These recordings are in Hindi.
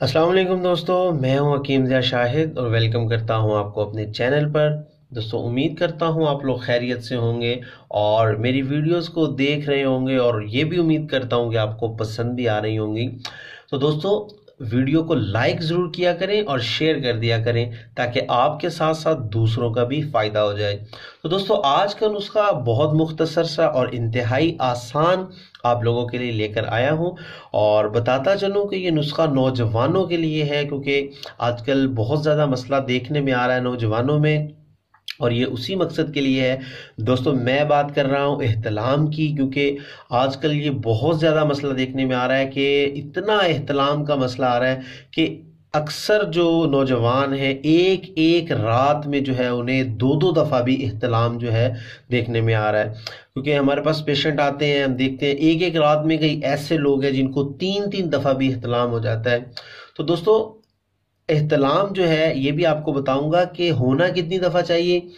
अस्सलाम वालेकुम दोस्तों, मैं हूं हकीम ज़िया शाहिद और वेलकम करता हूं आपको अपने चैनल पर। दोस्तों, उम्मीद करता हूं आप लोग खैरियत से होंगे और मेरी वीडियोस को देख रहे होंगे और ये भी उम्मीद करता हूं कि आपको पसंद भी आ रही होंगी। तो दोस्तों, वीडियो को लाइक ज़रूर किया करें और शेयर कर दिया करें ताकि आपके साथ साथ दूसरों का भी फ़ायदा हो जाए। तो दोस्तों, आज का नुस्खा बहुत मुख्तसर सा और इंतहाई आसान आप लोगों के लिए लेकर आया हूं और बताता चलूं कि ये नुस्खा नौजवानों के लिए है, क्योंकि आजकल बहुत ज़्यादा मसला देखने में आ रहा है नौजवानों में और ये उसी मकसद के लिए है। दोस्तों, मैं बात कर रहा हूँ एहतलाम की, क्योंकि आजकल ये बहुत ज़्यादा मसला देखने में आ रहा है कि इतना एहतलाम का मसला आ रहा है कि अक्सर जो नौजवान हैं एक एक रात में जो है उन्हें दो दो दफ़ा भी एहतलाम जो है देखने में आ रहा है। क्योंकि हमारे पास पेशेंट आते हैं, हम देखते हैं एक एक रात में कई ऐसे लोग हैं जिनको तीन तीन दफ़ा भी एहतलाम हो जाता है। तो दोस्तों, एहतलाम जो है ये भी आपको बताऊंगा कि होना कितनी दफ़ा चाहिए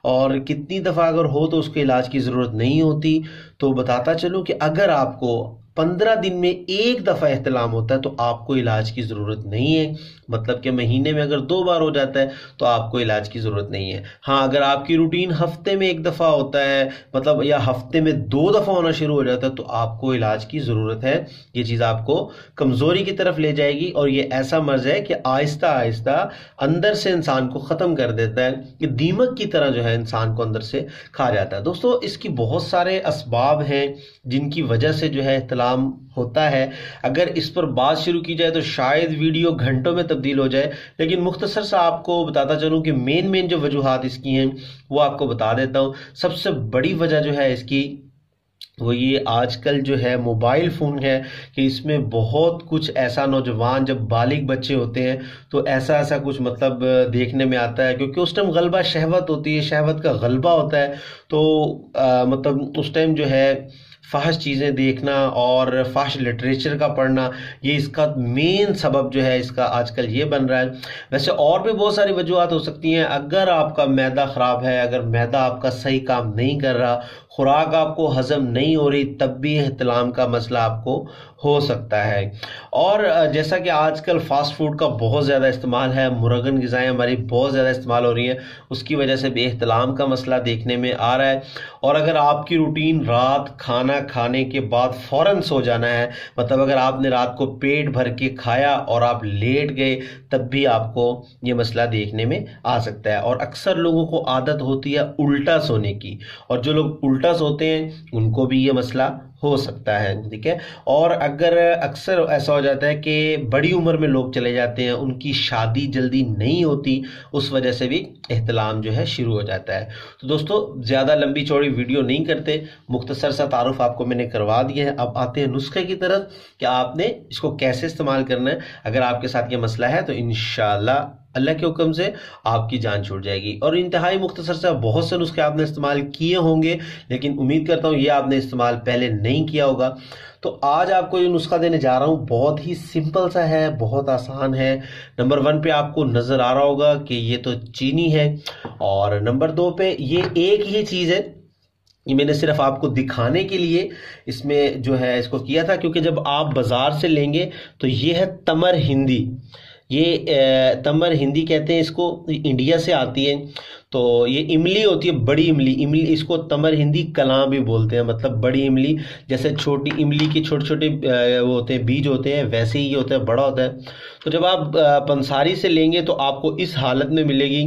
और कितनी दफ़ा अगर हो तो उसके इलाज की ज़रूरत नहीं होती। तो बताता चलूं कि अगर आपको 15 दिन में एक दफ़ा एहतलाम होता है तो आपको इलाज की ज़रूरत नहीं है। मतलब कि महीने में अगर 2 बार हो जाता है तो आपको इलाज की ज़रूरत नहीं है। हाँ, अगर आपकी रूटीन हफ्ते में एक दफ़ा होता है, मतलब या हफ्ते में 2 दफ़ा होना शुरू हो जाता है, तो आपको इलाज की ज़रूरत है। ये चीज़ आपको कमज़ोरी की तरफ ले जाएगी और ये ऐसा मर्ज है कि आहिस्ता आहिस्ता अंदर से इंसान को ख़त्म कर देता है। कि दीमक की तरह जो है इंसान को अंदर से खा जाता है। दोस्तों, इसकी बहुत सारे असबाब हैं जिनकी वजह से जो है इख्तिलाम होता है। अगर इस पर बात शुरू की जाए तो शायद वीडियो घंटों में तब्दील हो जाए, लेकिन मुख्तसर सा आपको बताता चलूं कि मेन जो वजूहात इसकी हैं वो आपको बता देता हूं। सबसे बड़ी वजह जो है इसकी वो ये आजकल जो है मोबाइल फ़ोन है, कि इसमें बहुत कुछ ऐसा नौजवान जब बालिग बच्चे होते हैं तो ऐसा ऐसा कुछ मतलब देखने में आता है, क्योंकि उस टाइम गलबा शहवत होती है, शहवत का गलबा होता है। तो मतलब उस टाइम जो है फ़ाहिश चीज़ें देखना और फ़ाहिश लिटरेचर का पढ़ना, ये इसका मेन सबब जो है इसका आजकल ये बन रहा है। वैसे और भी बहुत सारी वजूहत हो सकती हैं। अगर आपका मैदा ख़राब है, अगर मैदा आपका सही काम नहीं कर रहा, खुराक आपको हजम नहीं हो रही, तब भी एहतलाम का मसला आपको हो सकता है। और जैसा कि आजकल फास्ट फूड का बहुत ज़्यादा इस्तेमाल है, मुरगन ग़िज़ाएँ हमारी बहुत ज़्यादा इस्तेमाल हो रही हैं, उसकी वजह से भी एहतलाम का मसला देखने में आ रहा है। और अगर आपकी रूटीन रात खाना खाने के बाद फ़ौरन सो जाना है, मतलब अगर आपने रात को पेट भर के खाया और आप लेट गए, तब भी आपको ये मसला देखने में आ सकता है। और अक्सर लोगों को आदत होती है उल्टा सोने की, और जो लोग उल्टा होते हैं उनको भी ये मसला हो सकता है। ठीक है। और अगर अक्सर ऐसा हो जाता है कि बड़ी उम्र में लोग चले जाते हैं, उनकी शादी जल्दी नहीं होती, उस वजह से भी एहतलाम जो है शुरू हो जाता है। तो दोस्तों, ज़्यादा लंबी चौड़ी वीडियो नहीं करते, मुख्तसर सा तारुफ आपको मैंने करवा दिया है। अब आते हैं नुस्खे की तरफ कि आपने इसको कैसे इस्तेमाल करना है। अगर आपके साथ ये मसला है तो इंशाल्लाह अल्लाह के हुक्म से आपकी जान छूट जाएगी। और इंतहाई मुख्तसर से बहुत से नुस्खे आपने इस्तेमाल किए होंगे, लेकिन उम्मीद करता हूँ ये आपने इस्तेमाल पहले नहीं किया होगा। तो आज आपको ये नुस्खा देने जा रहा हूँ, बहुत ही सिंपल सा है, बहुत आसान है। नंबर 1 पे आपको नज़र आ रहा होगा कि ये तो चीनी है, और नंबर 2 पे ये एक ही चीज़ है। ये मैंने सिर्फ आपको दिखाने के लिए इसमें जो है इसको किया था, क्योंकि जब आप बाज़ार से लेंगे तो ये है तमर हिंदी। ये तमर हिंदी कहते हैं इसको, इंडिया से आती है। तो ये इमली होती है, बड़ी इमली, इमली इसको तमर हिंदी कलां भी बोलते हैं, मतलब बड़ी इमली। जैसे छोटी इमली के छोटे छोटे वो होते हैं, बीज होते हैं, वैसे ही ये होता है, बड़ा होता है। तो जब आप पंसारी से लेंगे तो आपको इस हालत में मिलेगी।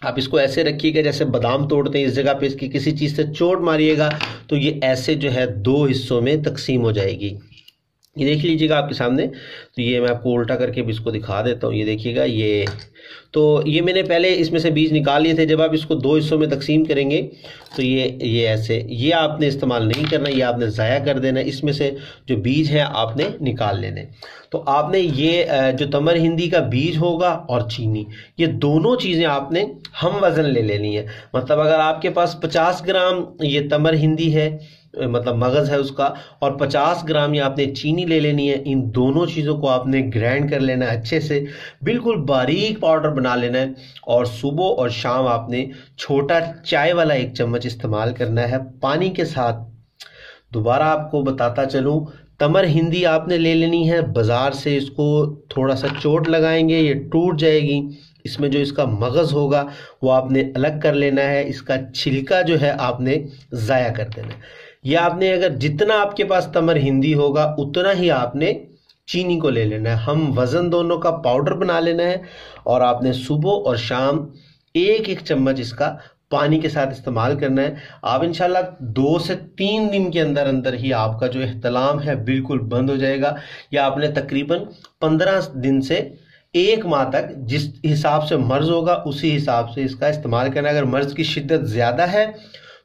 आप इसको ऐसे रखिएगा जैसे बादाम तोड़ते हैं, इस जगह पे इसकी किसी चीज़ से चोट मारिएगा तो ये ऐसे जो है 2 हिस्सों में तकसीम हो जाएगी। ये देख लीजिएगा आपके सामने। तो ये मैं आपको उल्टा करके भी इसको दिखा देता हूँ। ये देखिएगा, ये तो ये मैंने पहले इसमें से बीज निकाल लिए थे। जब आप इसको 2 हिस्सों में तकसीम करेंगे तो ये ऐसे, ये आपने इस्तेमाल नहीं करना, ये आपने ज़ाया कर देना। इसमें से जो बीज है आपने निकाल लेने। तो आपने ये जो तमर हिंदी का बीज होगा और चीनी, ये दोनों चीज़ें आपने हम वज़न ले लेनी है। मतलब अगर आपके पास 50 ग्राम ये तमर हिंदी है, मतलब मगज़ है उसका, और 50 ग्राम ये आपने चीनी ले लेनी है। इन दोनों चीज़ों को आपने ग्राइंड कर लेना है अच्छे से, बिल्कुल बारीक पाउडर बना लेना है। और सुबह और शाम आपने छोटा चाय वाला 1 चम्मच इस्तेमाल करना है पानी के साथ। दोबारा आपको बताता चलूं तमर हिंदी आपने ले लेनी है बाज़ार से, इसको थोड़ा सा चोट लगाएंगे ये टूट जाएगी। इसमें जो इसका मगज़ होगा वो आपने अलग कर लेना है, इसका छिलका जो है आपने ज़ाया कर देना है। ये आपने अगर जितना आपके पास तमर हिंदी होगा उतना ही आपने चीनी को ले लेना है। हम वज़न दोनों का पाउडर बना लेना है और आपने सुबह और शाम एक एक चम्मच इसका पानी के साथ इस्तेमाल करना है। आप इंशाल्लाह 2 से 3 दिन के अंदर अंदर ही आपका जो एहतलाम है बिल्कुल बंद हो जाएगा। या आपने तकरीबन 15 दिन से 1 माह तक जिस हिसाब से मर्ज़ होगा उसी हिसाब से इसका इस्तेमाल करना है। अगर मर्ज़ की शिद्दत ज़्यादा है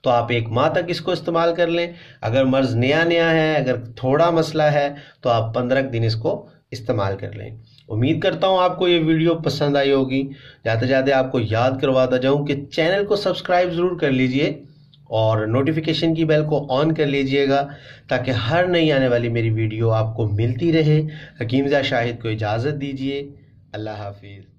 तो आप 1 माह तक इसको इस्तेमाल कर लें। अगर मर्ज़ नया नया है, अगर थोड़ा मसला है तो आप 15 दिन इसको इस्तेमाल कर लें। उम्मीद करता हूँ आपको ये वीडियो पसंद आई होगी। जाते जाते आपको याद करवाता जाऊँ कि चैनल को सब्सक्राइब ज़रूर कर लीजिए और नोटिफिकेशन की बेल को ऑन कर लीजिएगा ताकि हर नई आने वाली मेरी वीडियो आपको मिलती रहे। हकीम ज़ा शाहिद को इजाज़त दीजिए। अल्लाह हाफिज़।